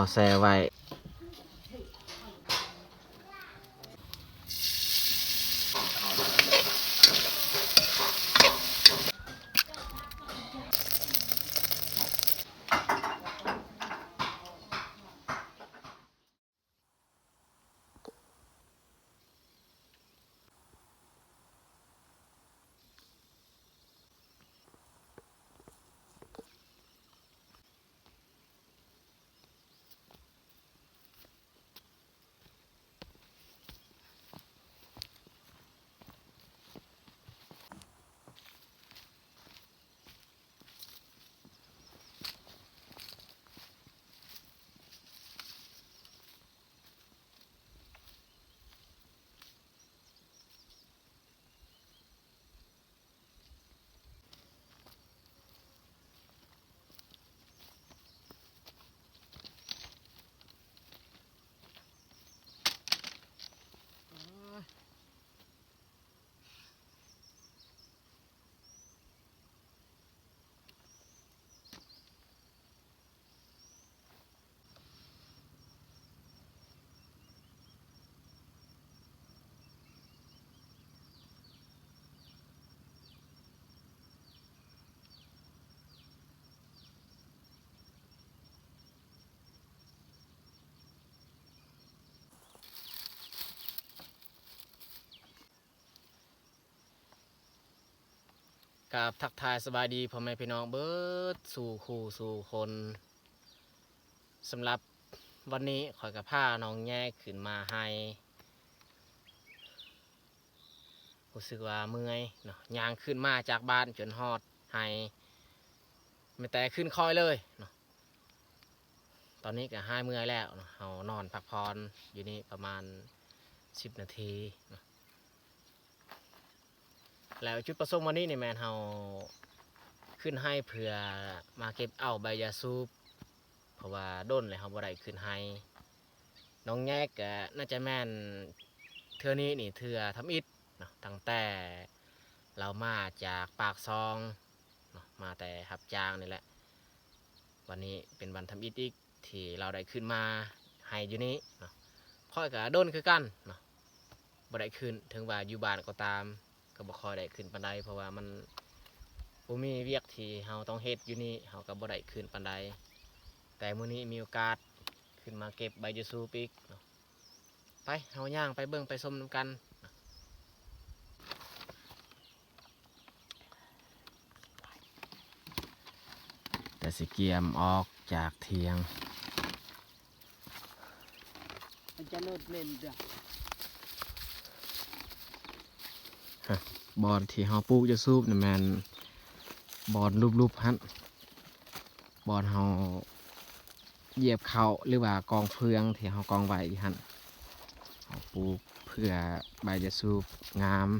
าแช่ไว้กับทักทายสบายดีพ่อแม่พี่น้องเบิดสู่คู่สู่คนสำหรับวันนี้ข่อยกับผ้าน้องแง่ขึ้นมาให้รู้สึกว่าเมื่อยเนาะย่างขึ้นมาจากบ้านจนฮอดให้ไม่แต่ขึ้นคอยเลยเนาะตอนนี้ก็ให้เมื่อยแล้วเนาะเอานอนพักผ่อนอยู่นี่ประมาณ10 นาทีเนาะแล้วจุดประสงค์วันนี้เนี่ยแมนเฮาขึ้นให้เพื่อมาเก็บเอาใบยาสูบเพราะว่าด้นเลยเขาบ่ได้ขึ้นให้น้องแยกก็น่าจะแม่นเทื่อนี้นี่เทื่อทำอิฐเนาะตั้งแต่เรามาจากปากซองเนาะมาแต่หับจางนี่แหละวันนี้เป็นวันทำอิฐอีกที่เราได้ขึ้นมาให้อยู่นี้เนาะค่อยกับด้นคือกันเนาะบ่ได้ขึ้นถึงว่าอยู่บ้านก็ตามก็บ่ค่อยได้ขึ้นปานใดเพราะว่ามันบ่มีเวียกที่เฮาต้องเฮ็ดอยู่นี่เฮาก็บ่ได้ขึ้นปานใดแต่มื้อนี้มีโอกาสขึ้นมาเก็บใบยาสูบอีกเนาะไปเฮาย่างไปเบิ่งไปชมนำกันแต่สิเกียมออกจากเทียงจะเลิศเล่นจ้ะบอนที่เฮาปลูกยาสูบนี่แม่นบอนรูปๆหั่นบอนเฮาเหยียบเขาหรือว่ากองเฟืองที่เฮากองไว้หั่นเฮาปลูกเพื่อใบยาสูบงาม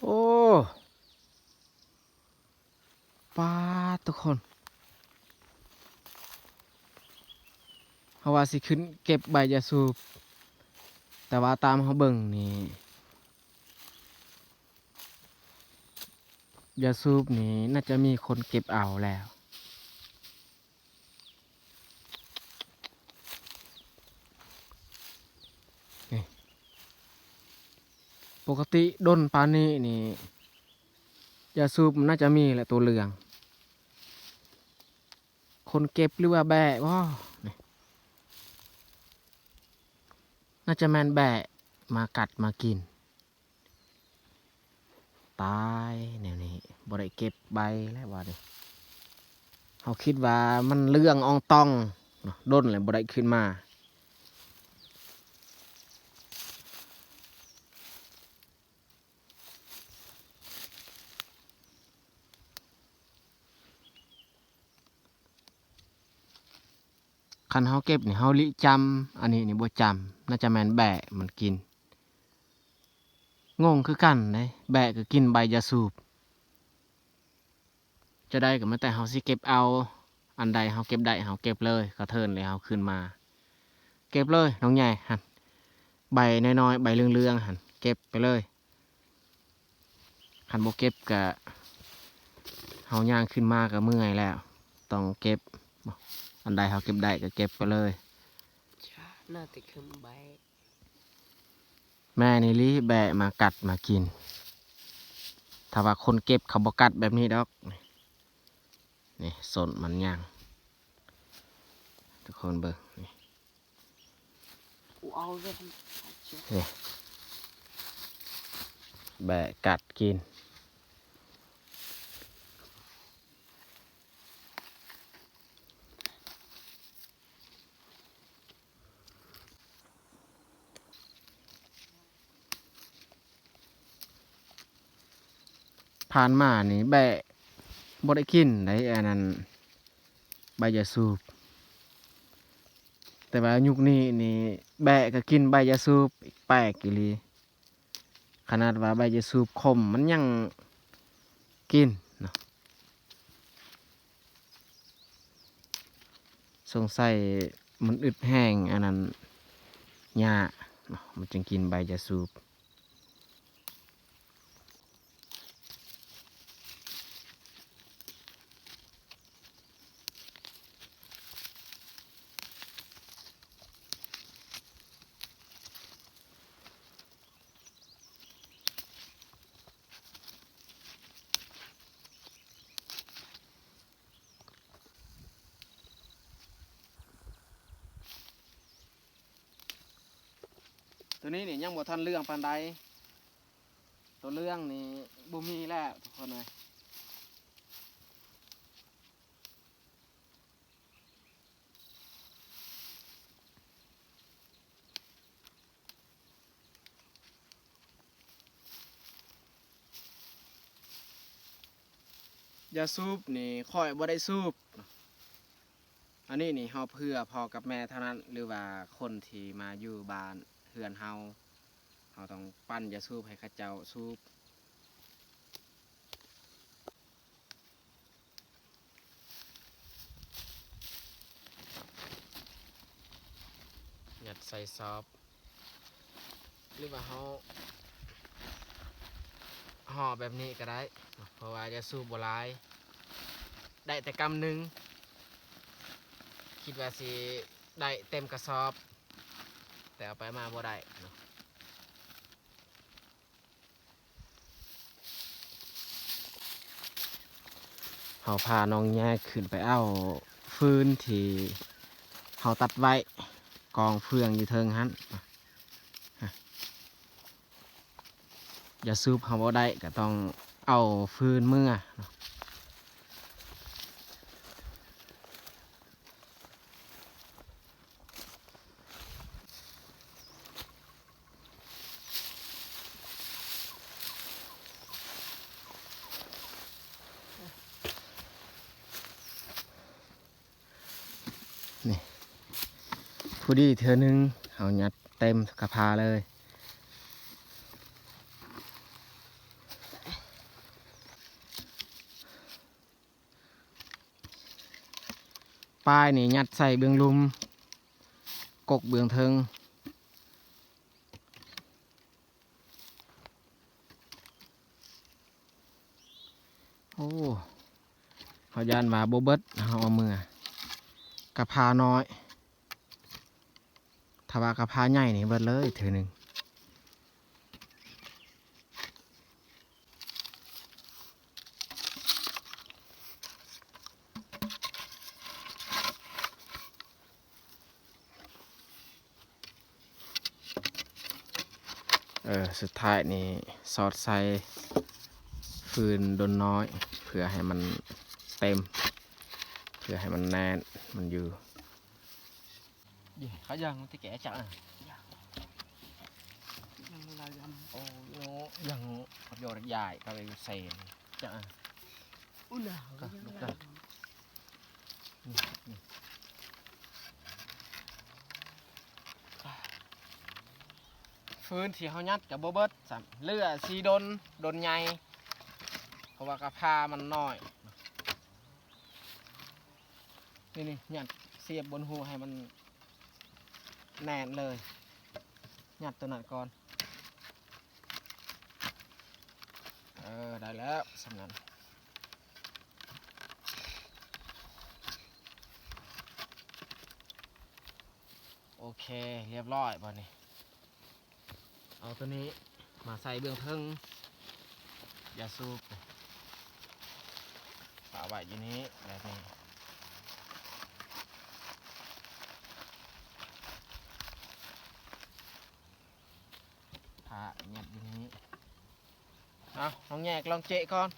โอ้ป้าทุกคนเฮาว่าสิขึ้นเก็บใบยาสูบแต่ว่าตามเฮาเบิ่งนี่ยาสูบนี่น่าจะมีคนเก็บเอาแล้วนี่ปกติด้นปานนี้นี่ยาสูบน่าจะมีแหละตัวเหลืองคนเก็บหรือว่าแบะว้าน่าจะแมนแบะมากัดมากินตายแนวนี้บ่ได้เก็บใบแล้วว่าดิเขาคิดว่ามันเรื่องอองตองเนาะด้นเลยบ่ได้ขึ้นมาคันเขาเก็บนี่เขาลิจำอันนี้นี่บ่จำน่าจะแมนแบะมันกินงงคือกันเลยแบะก็กินใบยาสูบจะได้ก็มาแต่เขาสิเก็บเอา อันใดเฮาเก็บได้เฮาเก็บเลยกระเทินเลยเฮาขึ้นมา เก็บเลยน้องใหญ่หันใบน้อยๆใบเรื่องๆหันเก็บไปเลยหันบ่เก็บกะเฮาย่างขึ้นมาก็เมื่อยแล้วต้องเก็บอันใดเฮาเก็บได้ก็เก็บไปเลย ช้าน่าจะขึ้นใบ แม่นี่ลิแบะมากัดมากินถ้าว่าคนเก็บเขาบ่กัดแบบนี้ดอกนี่สนมันย่างทุกคนเบิ่งนี่ กูเอาไว้ทำเชือก นี่แบะกัดกินผ่านมานี่แบะบ่ได้กินได้อันนั้นใบยาสูบแต่ว่ายุคนี้นี่แบะก็กินใบยาสูบอีกแปลกอีหลีขนาดว่าใบยาสูบขมมันยังกินเนาะสงสัยมันอึดแห้งอันนั้นหญ้าเนาะมันจึงกินใบยาสูบตัวนี้นี่ยังบ่ทันเรื่องปานใดตัวเรื่องนี่บ่มีแล้วทุกคนเลยยาสูบนี่ค่อยบ่ได้สูบอันนี้นี่เฮาเพื่อพอกับแม่เท่านั้นหรือว่าคนที่มาอยู่บ้านเฮือนเฮาต้องปั้นยาสูบให้เขาเจ้าสูบยัดใส่ซอบหรือว่าเฮาห่อแบบนี้ก็ได้เพราะว่ายาสูบบ่หลายได้แต่กำหนึ่งคิดว่าสิได้เต็มกระสอบแต่เอาไปมาบ่ได้เนาะเฮาพาน้องแย่ขึ้นไปเอาฟืนที่เฮาตัดไว้กองเฟืองอยู่เทิงหันอย่าซูบเฮาบ่ได้ก็ต้องเอาฟืนเมื่อเนาะนี่ผู้ดีเธอหนึงเอายัดเต็มกระพาเลยป้ายนี่ยัดใส่เบื้องลุมกกเบื้องเทิงโอ้เขายานว่าโบเบิดเอามือกระพาน้อยถ้าว่ากระพาใหญ่นี่เบิดเลยเธอหนึ่งสุดท้ายนี่สอดใส่ฟืนดนน้อยเพื่อให้มันเต็มเพื่อให้มันแน่นมันอยู่เขายังที่แกะจัง ยังลายด โอ้ยังโยนใหญ่ก็ไปเซนจัง ำอุ้ยหนาว ก็ ยัง ลูก ลา ได้ ยดำ ฟืนที่เขายัดกับโบเบิร์ตสามเลือสีดนใหญ่เพราะว่ากระพามันน้อย นี่หยัดเสียบบนหูให้มันแน่นเลยหยัดตัวนั้นก่อนได้แล้วสำนันโอเคเรียบร้อยบ่นี่เอาตัวนี้มาใส่เบื้องเทิงยาสูบฝาไว้อยู่นี้แบบนี้ผ้าหยัดอยู่นี้เอาน้องแยกลองเจะก่อน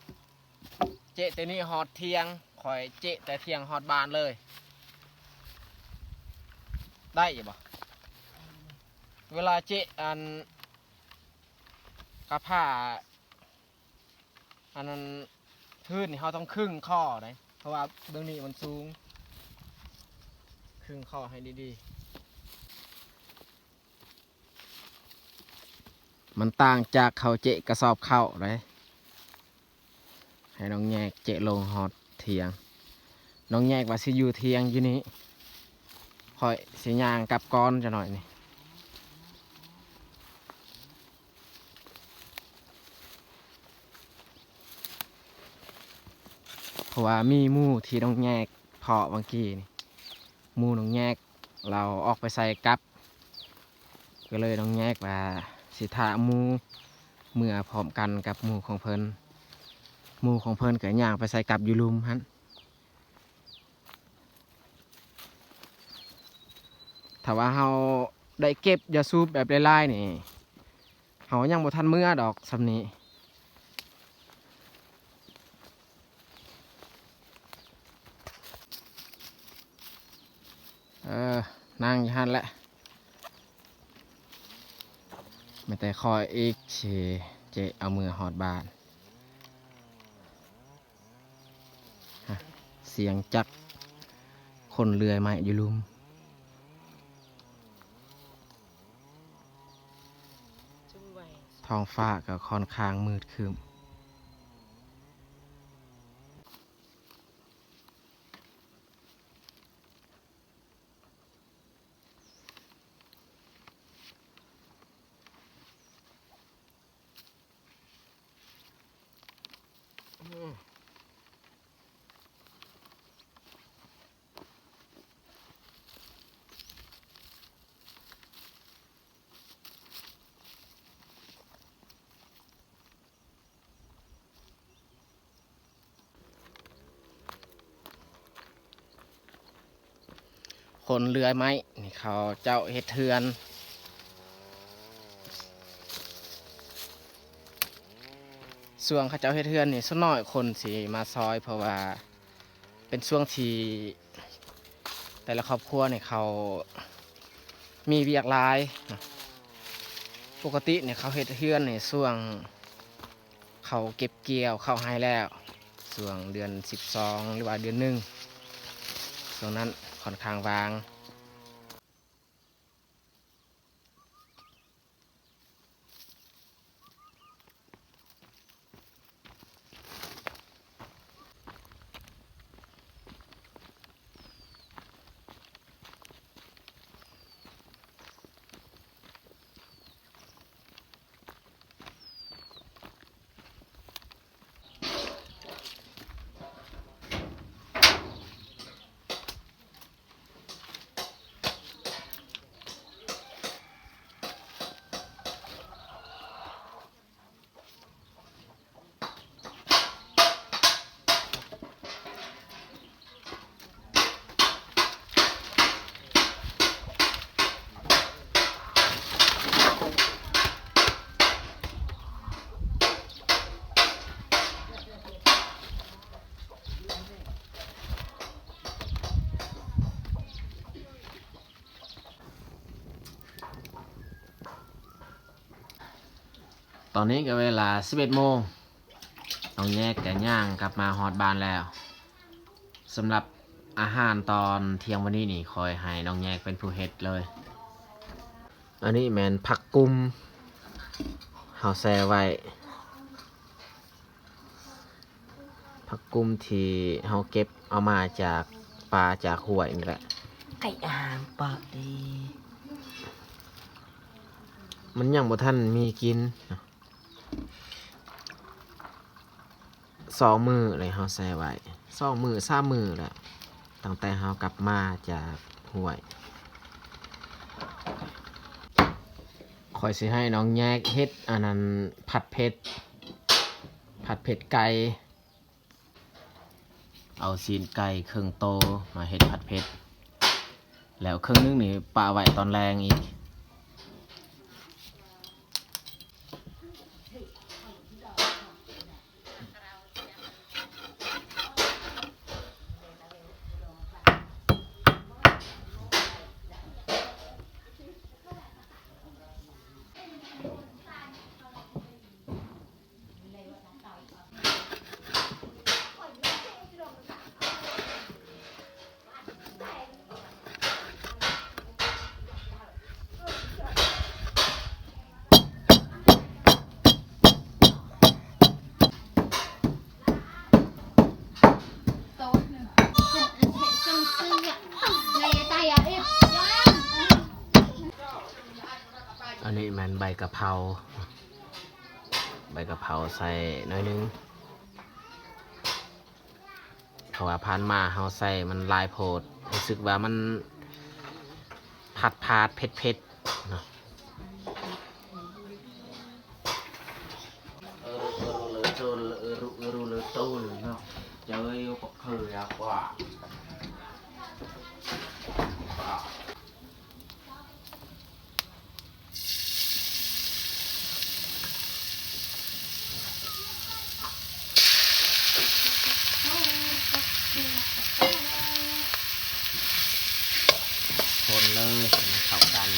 เจะแต่นี่ฮอดเทียงคอยเจะแต่เทียงฮอดบานเลยได้อยู่บ่เวลาเจะอันกระผ้าอันนั้นพื้นนี่เขาต้องครึ่งข้อเลยเพราะว่าเบื้องนี้มันสูงครึ่งข้อให้ดีๆมันต่างจากเขาเจะกระสอบเข้าเลยให้น้องแยกเจะลงฮอดเทียงน้องแยกว่าสิอยู่เทียงอยู่นี้คอยสียางกับก้อนจะหน่อยนี่เพราะว่ามีหมู่ที่น้องแยกเพาะเมื่อกี้นี่หมู่น้องแยกเราออกไปใส่กับก็เลยน้องแยกว่าสิทาหมู่เมื่อพร้อมกันกับหมู่ของเพิ่นหมู่ของเพิ่นก็ย่างไปใส่กับอยู่ลุมฮั่นถ้าว่าเฮาได้เก็บยาสูบแบบไล่ๆนี่เฮายังบ่ทันเมื่อดอกสำนี้นั่งอยู่ฮั่นแหละไม่แต่คอยอีกเจเอามือหอดบานเสียงจักคนเลื่อยไม้อยู่ลุมท้องฟ้าก็ค่อนข้างมืดครึ้มคนเลื่อยไม้นี่เขาเจ้าเฮ็ดเทือนส่วงเขาเจ้าเฮ็ดเทือนนี่สักหน่อยคนสิมาซอยเพราะว่าเป็นช่วงที่แต่ละครอบครัวเนี่ยเขามีเวียกหลายปกติเนี่ยเขาเฮ็ดเทือนในช่วงเขาเก็บเกี่ยวเข้าให้แล้วช่วงเดือน12หรือว่าเดือน1ช่วงนั้นค่อนข้างวางตอนนี้ก็เวลา11 โมงน้องแยกกันย่างกลับมาฮอดบ้านแล้วสำหรับอาหารตอนเที่ยงวันนี้นี่คอยให้น้องแยกเป็นผู้เฮ็ดเลยอันนี้แมนผักกุ้มเฮาแซ่ไว้ผักกุ้มที่เฮาเก็บเอามาจาก ปลาจากห้วยนี่แหละ ไก่อ่างปากดี มันยังบ่ทันมีกิน2 มื้อเลยเฮาใส่ไว้2 มื้อ3 มื้อแล้วตั้งแต่เฮากลับมาจากห้วยข่อยสิให้น้องแยกเฮ็ดอันนั้นผัดเผ็ดไก่เอาซีนไก่ครึ่งโตมาเฮ็ดผัดเผ็ดแล้วครึ่งนึงนี่ปะไว้ตอนแรงอีกอันนี้มันใบกะเพราใส่น้อยนึงเพราะว่าผ่านมาเฮาใส่มันลายโพดรู้สึกว่ามันผัดเผ็ดเนาะเลยตูนเนาะเจอก็คือกว่าคนเลยมันเข้ากัน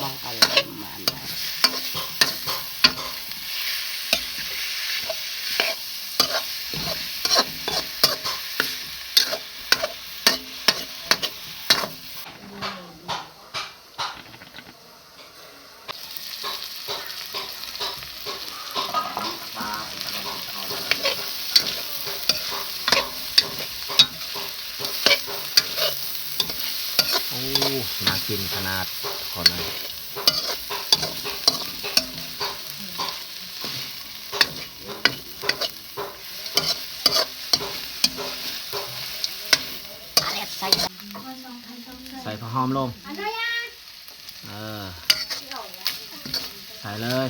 บ้องอะไรประมาณนั้น โอ้น่ากินขนาดขอหน่อยใส่ผักหอมลงใส่เลย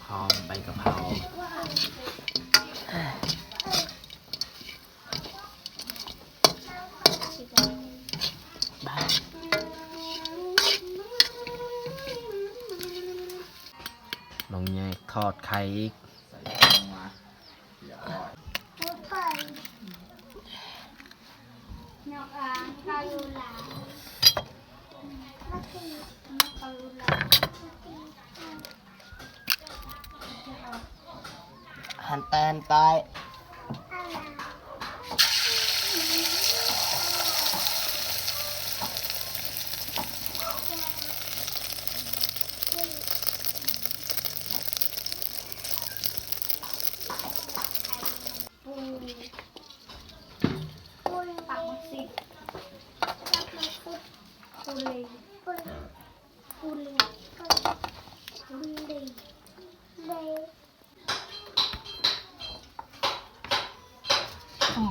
หอมใบกะเพราลงแยกทอดไข่อีกหันแตนตาย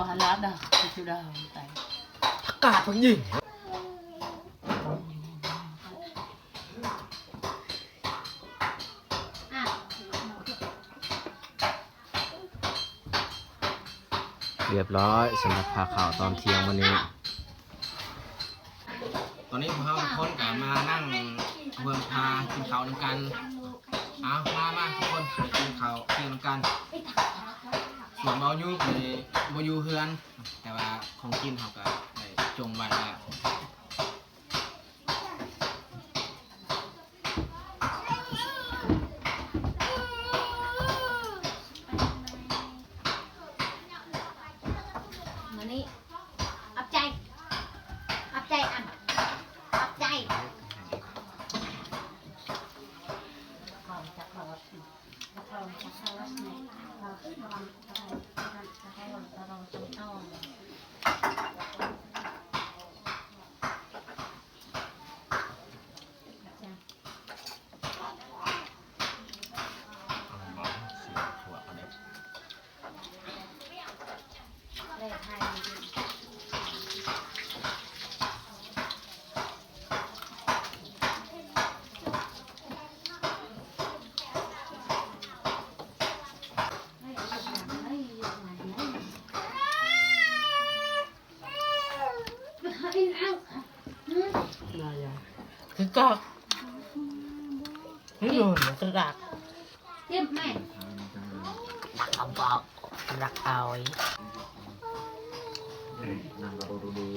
มาลาดอ่ะคือดาวตาย ผักกาดเพิ่งยิงเรียบร้อยสำหรับพาข่าวตอนเที่ยงวันนี้ ตอนนี้พวกเราทุกคนก็มานั่งเบิ่งพากินข้าวน้ำกันเอามาทุกคนไปกินข้าวเที่ยงน้ำกันส่วนเบาอยู่ไปบ่อยู่เฮือน แต่ว่าของกินเขาก็ได้ จงไว้แล้ว มานี่อับใจอับใจอันอับใจเลยไทยได้ยัง คือกอกนี่โดนกระดัก เรียบแม่ รักเอาบอกรักเอา นั่งก็ดูดี